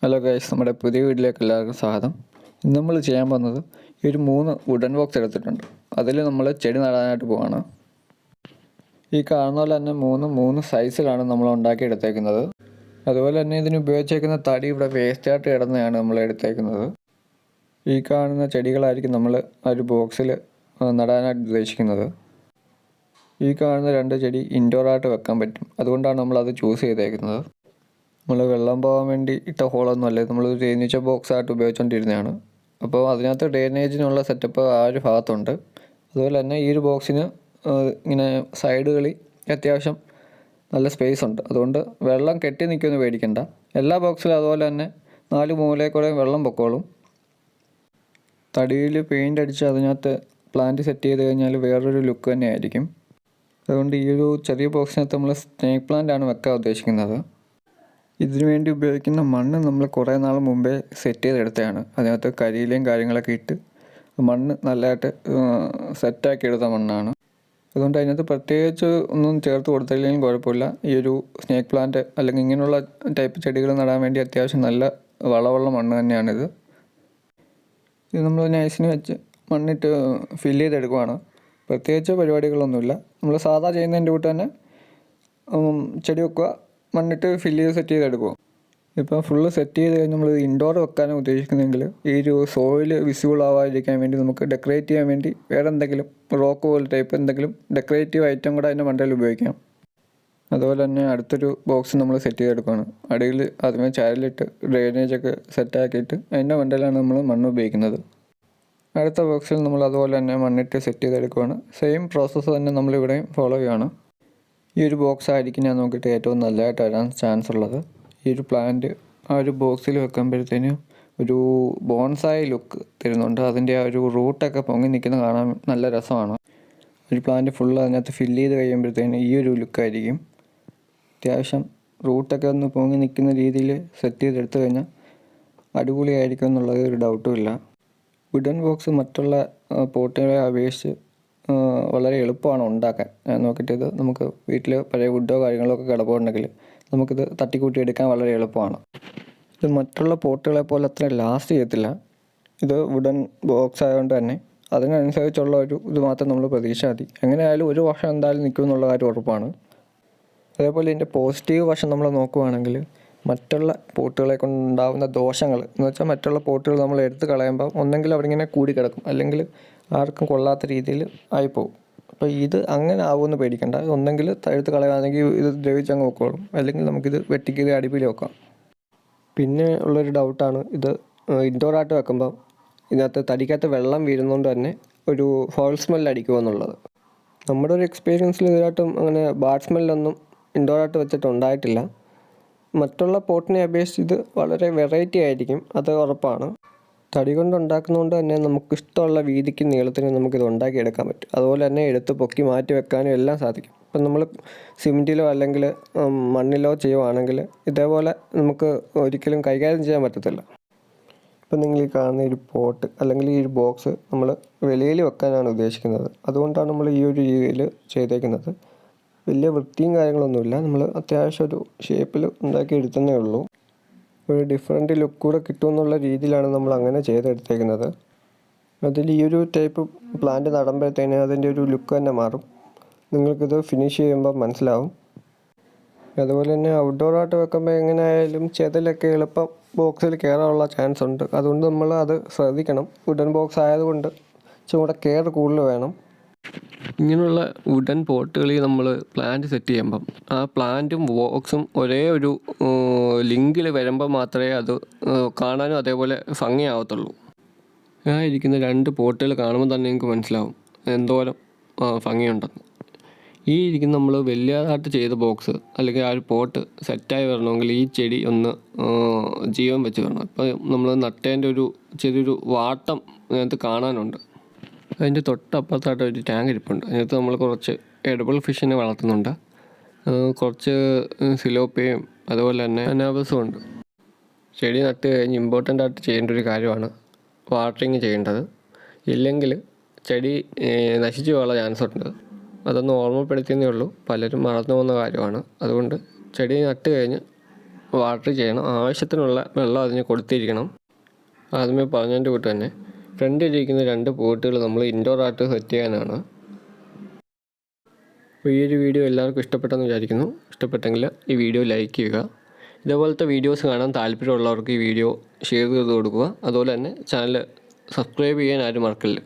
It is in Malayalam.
ഹലോ ഗൈസ്, നമ്മുടെ പുതിയ വീട്ടിലേക്ക് എല്ലാവർക്കും സ്വാഗതം. ഇന്ന് നമ്മൾ ചെയ്യാൻ പോകുന്നത് ഈ ഒരു 3 വുഡൻ ബോക്സ് എടുത്തിട്ടുണ്ട്. അതിൽ നമ്മൾ ചെടി നടാനായിട്ട് പോവാണ്. ഈ കാണുന്ന പോലെ തന്നെ മൂന്ന് സൈസിലാണ് നമ്മൾ ഉണ്ടാക്കിയെടുത്തേക്കുന്നത്. അതുപോലെ തന്നെ ഇതിന് ഉപയോഗിച്ചേക്കുന്ന തടി ഇവിടെ വേസ്റ്റായിട്ട് കിടന്നതാണ് നമ്മൾ എടുത്തേക്കുന്നത്. ഈ കാണുന്ന ചെടികളായിരിക്കും നമ്മൾ ആ ഒരു ബോക്സിൽ നടാനായിട്ട് ഉദ്ദേശിക്കുന്നത്. ഈ കാണുന്ന 2 ചെടി ഇൻഡോറായിട്ട് വെക്കാൻ പറ്റും, അതുകൊണ്ടാണ് നമ്മളത് ചൂസ് ചെയ്തേക്കുന്നത്. നമ്മൾ വെള്ളം പോകാൻ വേണ്ടി ഇട്ട ഹോളൊന്നും അല്ലേ, നമ്മൾ തേനീച്ച ബോക്സായിട്ട് ഉപയോഗിച്ചുകൊണ്ടിരുന്നതാണ്. അപ്പോൾ അതിനകത്ത് ഡ്രെയിനേജിനുള്ള സെറ്റപ്പ് ആ ഒരു ഭാഗത്തുണ്ട്. അതുപോലെ തന്നെ ഈ ഒരു ബോക്സിന് ഇങ്ങനെ സൈഡുകളിൽ അത്യാവശ്യം നല്ല സ്പേസ് ഉണ്ട്. അതുകൊണ്ട് വെള്ളം കെട്ടി നിൽക്കുമെന്ന് പേടിക്കണ്ട. എല്ലാ ബോക്സിലും അതുപോലെ തന്നെ 4 മൂലയിൽ കൂടെ വെള്ളം പൊക്കോളും. തടിയിൽ പെയിൻ്റ് അടിച്ച് അതിനകത്ത് പ്ലാന്റ് സെറ്റ് ചെയ്ത് കഴിഞ്ഞാൽ വേറൊരു ലുക്ക് തന്നെ ആയിരിക്കും. അതുകൊണ്ട് ഈ ഒരു ചെറിയ ബോക്സിനകത്ത് നമ്മൾ സ്നേക്ക് പ്ലാന്റ് ആണ് വെക്കാൻ ഉദ്ദേശിക്കുന്നത്. ഇതിനു വേണ്ടി ഉപയോഗിക്കുന്ന മണ്ണ് നമ്മൾ കുറേ നാൾ മുമ്പേ സെറ്റ് ചെയ്തെടുത്തതാണ്. അതിനകത്ത് കരിയിലയും കാര്യങ്ങളൊക്കെ ഇട്ട് മണ്ണ് നല്ലതായിട്ട് സെറ്റാക്കി എടുത്ത മണ്ണാണ്. അതുകൊണ്ട് അതിനകത്ത് പ്രത്യേകിച്ച് ഒന്നും ചേർത്ത് കൊടുത്തില്ലെങ്കിലും കുഴപ്പമില്ല. ഈ ഒരു സ്നേക്ക് പ്ലാന്റ് അല്ലെങ്കിൽ ഇങ്ങനെയുള്ള ടൈപ്പ് ചെടികൾ നടാൻ വേണ്ടി അത്യാവശ്യം നല്ല വളമുള്ള മണ്ണ് തന്നെയാണിത്. ഇത് നമ്മൾ നൈസിന് വെച്ച് മണ്ണിട്ട് ഫില്ല് ചെയ്തെടുക്കുവാണ്. പ്രത്യേകിച്ച് പരിപാടികളൊന്നുമില്ല. നമ്മൾ സാധാ ചെയ്യുന്നതിൻ്റെ കൂട്ട് തന്നെ ചെടി വെക്കുക, മണ്ണിട്ട് ഫില്ല് ചെയ്ത് സെറ്റ് ചെയ്തെടുക്കുക. ഇപ്പോൾ ഫുള്ള് സെറ്റ് ചെയ്ത് കഴിഞ്ഞ് നമ്മൾ ഇൻഡോർ വെക്കാനും ഉദ്ദേശിക്കുന്നെങ്കിൽ ഈ ഒരു സോയിൽ വിസിബിൾ ആവാതിരിക്കാൻ വേണ്ടി നമുക്ക് ഡെക്കറേറ്റ് ചെയ്യാൻ വേണ്ടി വേറെ എന്തെങ്കിലും റോക്ക് പോലെ ടൈപ്പ് എന്തെങ്കിലും ഡെക്കറേറ്റീവ് ഐറ്റം കൂടെ അതിൻ്റെ മണ്ടയിൽ ഉപയോഗിക്കാം. അതുപോലെ തന്നെ അടുത്തൊരു ബോക്സ് നമ്മൾ സെറ്റ് ചെയ്തെടുക്കുകയാണ്. അടിയിൽ ആദ്യമേ ചാരലിട്ട് ഡ്രെയിനേജൊക്കെ സെറ്റാക്കിയിട്ട് അതിൻ്റെ മണ്ടയിലാണ് നമ്മൾ മണ്ണ് ഉപയോഗിക്കുന്നത്. അടുത്ത ബോക്സിൽ നമ്മൾ അതുപോലെ തന്നെ മണ്ണിട്ട് സെറ്റ് ചെയ്തെടുക്കുകയാണ്. സെയിം പ്രോസസ്സ് തന്നെ നമ്മളിവിടെയും ഫോളോ ചെയ്യുകയാണ്. ഈ ഒരു ബോക്സ് ആയിരിക്കും ഞാൻ നോക്കിയിട്ട് ഏറ്റവും നല്ലതായിട്ട് വരാൻ ചാൻസ് ഉള്ളത്. ഈ ഒരു പ്ലാന്റ് ആ ഒരു ബോക്സിൽ വെക്കുമ്പോഴത്തേന് ഒരു ബോൺസായി ലുക്ക് തരുന്നുണ്ട്. അതിൻ്റെ ആ ഒരു റൂട്ടൊക്കെ പൊങ്ങി നിൽക്കുന്ന കാണാൻ നല്ല രസമാണ്. ഒരു പ്ലാന്റ് ഫുള്ള് അതിനകത്ത് ഫില്ല് ചെയ്ത് കഴിയുമ്പോഴത്തേന് ഈ ഒരു ലുക്കായിരിക്കും. അത്യാവശ്യം റൂട്ടൊക്കെ ഒന്ന് പൊങ്ങി നിൽക്കുന്ന രീതിയിൽ സെറ്റ് ചെയ്തെടുത്തു കഴിഞ്ഞാൽ അടിപൊളിയായിരിക്കും എന്നുള്ളത് ഒരു ഡൗട്ടും ഇല്ല. വുഡൻ ബോക്സ് മറ്റുള്ള പോട്ടുകളെ അപേക്ഷിച്ച് വളരെ എളുപ്പമാണ് ഉണ്ടാക്കാൻ. ഞാൻ നോക്കിയിട്ട് ഇത് നമുക്ക് വീട്ടിൽ പഴയ വുഡോ കാര്യങ്ങളോ ഒക്കെ കിടപ്പുണ്ടെങ്കിൽ നമുക്കിത് തട്ടിക്കൂട്ടി എടുക്കാൻ വളരെ എളുപ്പമാണ്. ഇത് മറ്റുള്ള പോട്ടുകളെ പോലെ അത്ര ലാസ്റ്റ് ചെയ്യത്തില്ല. ഇത് വുഡൻ ബോക്സ് ആയതുകൊണ്ട് തന്നെ അതിനനുസരിച്ചുള്ള ഒരു ഇത് മാത്രം നമ്മൾ പ്രതീക്ഷിച്ചാൽ മതി. എങ്ങനെയായാലും 1 വർഷം എന്തായാലും നിൽക്കും എന്നുള്ള കാര്യം ഉറപ്പാണ്. അതേപോലെ ഇതിൻ്റെ പോസിറ്റീവ് വശം നമ്മൾ നോക്കുകയാണെങ്കിൽ മറ്റുള്ള പോട്ടുകളെ കൊണ്ടുണ്ടാകുന്ന ദോഷങ്ങൾ എന്ന് വെച്ചാൽ മറ്റുള്ള പോട്ടുകൾ നമ്മൾ എടുത്ത് കളയുമ്പോൾ ഒന്നെങ്കിൽ അവിടെ ഇങ്ങനെ കൂടി കിടക്കും, അല്ലെങ്കിൽ ആർക്കും കൊള്ളാത്ത രീതിയിൽ ആയിപ്പോവും. അപ്പോൾ ഇത് അങ്ങനെ ആവുമെന്ന് പേടിക്കണ്ട. ഒന്നെങ്കിൽ എടുത്ത് കളയുകയാണെങ്കിൽ ഇത് ദ്രവിച്ചങ്ങ് വെക്കോളും, അല്ലെങ്കിൽ നമുക്കിത് വെട്ടിക്കീറി അടുപ്പിൽ വെക്കാം. പിന്നെ ഉള്ളൊരു ഡൗട്ടാണ് ഇത് ഇൻഡോറായിട്ട് വെക്കുമ്പോൾ ഇതിനകത്ത് തടിക്കകത്ത് വെള്ളം വീഴുന്നതുകൊണ്ട് തന്നെ ഒരു ഫൗൾ സ്മെല്ല് അടിക്കുമെന്നുള്ളത്. നമ്മുടെ ഒരു എക്സ്പീരിയൻസിൽ ഇതിനായിട്ടും അങ്ങനെ ബാഡ് സ്മെല്ലൊന്നും ഇൻഡോറായിട്ട് വെച്ചിട്ടുണ്ടായിട്ടില്ല. മറ്റുള്ള പോട്ടിനെ അപേക്ഷിച്ച് ഇത് വളരെ വെറൈറ്റി ആയിരിക്കും, അത് ഉറപ്പാണ്. തടി കൊണ്ട് ഉണ്ടാക്കുന്നതുകൊണ്ട് തന്നെ നമുക്ക് ഇഷ്ടമുള്ള വീതിക്ക് നീളത്തിന് നമുക്കിത് ഉണ്ടാക്കിയെടുക്കാൻ പറ്റും. അതുപോലെ തന്നെ എടുത്ത് പൊക്കി മാറ്റി വെക്കാനും എല്ലാം സാധിക്കും. ഇപ്പം നമ്മൾ സിമെൻറ്റിലോ അല്ലെങ്കിൽ മണ്ണിലോ ചെയ്യുവാണെങ്കിൽ ഇതേപോലെ നമുക്ക് ഒരിക്കലും കൈകാര്യം ചെയ്യാൻ പറ്റത്തില്ല. ഇപ്പം നിങ്ങൾ ഈ കാണുന്ന ഒരു പോട്ട് അല്ലെങ്കിൽ ഈ ഒരു ബോക്സ് നമ്മൾ വെളിയിൽ വെക്കാനാണ് ഉദ്ദേശിക്കുന്നത്. അതുകൊണ്ടാണ് നമ്മൾ ഈ ഒരു രീതിയിൽ ചെയ്തേക്കുന്നത്. വലിയ വൃത്തിയും കാര്യങ്ങളൊന്നുമില്ല, നമ്മൾ അത്യാവശ്യം ഒരു ഷേപ്പിൽ ഉണ്ടാക്കി എടുത്തതേ ഉള്ളൂ. ഒരു ഡിഫറെൻറ്റ് ലുക്ക് കൂടെ കിട്ടുമെന്നുള്ള രീതിയിലാണ് നമ്മൾ അങ്ങനെ ചെയ്തെടുത്തേക്കുന്നത്. അതിൽ ഈ ഒരു ടൈപ്പ് പ്ലാന്റ് നടുമ്പോഴത്തേന് അതിൻ്റെ ഒരു ലുക്ക് തന്നെ മാറും. നിങ്ങൾക്കിത് ഫിനിഷ് ചെയ്യുമ്പോൾ മനസ്സിലാവും. അതുപോലെ തന്നെ ഔട്ട്ഡോറായിട്ട് വെക്കുമ്പോൾ എങ്ങനെയായാലും ചെതലൊക്കെ എളുപ്പം ബോക്സിൽ കയറാനുള്ള ചാൻസ് ഉണ്ട്. അതുകൊണ്ട് നമ്മൾ അത് ശ്രദ്ധിക്കണം. വുഡൻ ബോക്സ് ആയതുകൊണ്ട് ചൂടെ കെയർ കൂടുതൽ വേണം. ഇങ്ങനെയുള്ള വുഡൻ പോട്ടുകളിൽ നമ്മൾ പ്ലാന്റ് സെറ്റ് ചെയ്യുമ്പം ആ പ്ലാന്റും ബോക്സും ഒരേ ഒരു ലിങ്കിൽ വരുമ്പോൾ മാത്രമേ അത് കാണാനും അതേപോലെ ഭംഗിയാവത്തുള്ളൂ. ആ ഇരിക്കുന്ന 2 പോട്ടുകൾ കാണുമ്പോൾ തന്നെ നിങ്ങൾക്ക് മനസ്സിലാവും എന്തോരം ഭംഗിയുണ്ടെന്ന്. ഈ ഇരിക്കുന്ന നമ്മൾ വലിയതായിട്ട് ചെയ്ത ബോക്സ് അല്ലെങ്കിൽ ആ ഒരു പോട്ട് സെറ്റായി വരണമെങ്കിൽ ഈ ചെടി ഒന്ന് ജീവൻ വെച്ച് വരണം. ഇപ്പോൾ നമ്മൾ നട്ടേൻ്റെ ഒരു ചെറിയൊരു വാട്ടം അതിനകത്ത് കാണാനുണ്ട്. അതിൻ്റെ തൊട്ടപ്പുറത്തായിട്ട് ഒരു ടാങ്ക് ഇരിപ്പുണ്ട്. അതിനകത്ത് നമ്മൾ കുറച്ച് എഡിബിൾ ഫിഷിനെ വളർത്തുന്നുണ്ട്. കുറച്ച് സിലോപ്പിയയും അതുപോലെ തന്നെ അനാബസും ഉണ്ട്. ചെടി നട്ട് കഴിഞ്ഞ് ഇമ്പോർട്ടൻ്റ് ആയിട്ട് ചെയ്യേണ്ട ഒരു കാര്യമാണ് വാട്ടറിങ് ചെയ്യേണ്ടത്. ഇല്ലെങ്കിൽ ചെടി നശിച്ചു പോകാനുള്ള ചാൻസ് ഉണ്ട്. അതൊന്ന് ഓർമ്മപ്പെടുത്തിയെന്നേ ഉള്ളൂ, പലരും മറന്നു പോകുന്ന കാര്യമാണ്. അതുകൊണ്ട് ചെടി നട്ട് കഴിഞ്ഞ് വാട്ടർ ചെയ്യണം. ആവശ്യത്തിനുള്ള വെള്ളം അതിന് കൊടുത്തിരിക്കണം. ആദ്യമേ പറഞ്ഞതിൻ്റെ കൂട്ട് തന്നെ ഫ്രണ്ടിലിരിക്കുന്ന 2 പോട്ടുകൾ നമ്മൾ ഇൻഡോർ ആയിട്ട് സെറ്റ് ചെയ്യാനാണ്. അപ്പോൾ ഈ ഒരു വീഡിയോ എല്ലാവർക്കും ഇഷ്ടപ്പെട്ടെന്ന് വിചാരിക്കുന്നു. ഇഷ്ടപ്പെട്ടെങ്കിൽ ഈ വീഡിയോ ലൈക്ക് ചെയ്യുക. ഇതേപോലത്തെ വീഡിയോസ് കാണാൻ താല്പര്യമുള്ളവർക്ക് ഈ വീഡിയോ ഷെയർ ചെയ്ത് കൊടുക്കുക. അതുപോലെ തന്നെ ചാനൽ സബ്സ്ക്രൈബ് ചെയ്യാൻ ആരും മറക്കല്ല.